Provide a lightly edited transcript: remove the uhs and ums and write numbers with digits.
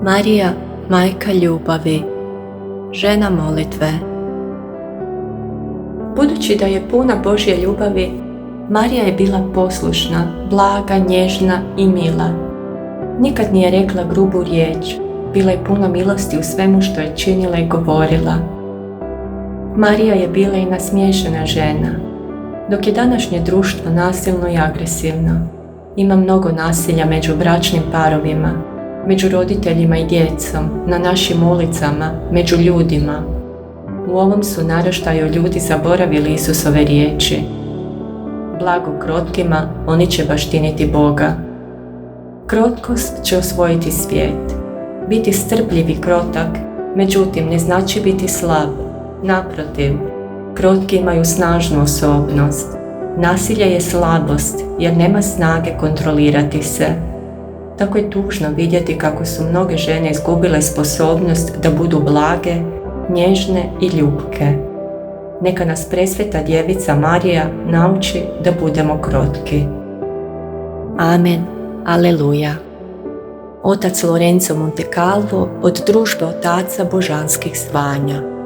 Marija, majka ljubavi, žena molitve. Budući da je puna Božje ljubavi, Marija je bila poslušna, blaga, nježna i mila. Nikad nije rekla grubu riječ, bila je puna milosti u svemu što je činila i govorila. Marija je bila i nasmiješena žena. Dok je današnje društvo nasilno i agresivno, ima mnogo nasilja među bračnim parovima, među roditeljima i djecom, na našim ulicama, među ljudima. U ovom su naraštaju ljudi zaboravili Isusove riječi. Blago krotkima, oni će baštiniti Boga. Krotkost će osvojiti svijet. Biti strpljiv i krotak, međutim, ne znači biti slab. Naprotiv, krotki imaju snažnu osobnost. Nasilje je slabost, jer nema snage kontrolirati se. Tako je tužno vidjeti kako su mnoge žene izgubile sposobnost da budu blage, nježne i ljubke. Neka nas presveta djevica Marija nauči da budemo krotki. Amen. Aleluja. Otac Lorenzo Montecalvo od Družbe otaca božanskih zvanja.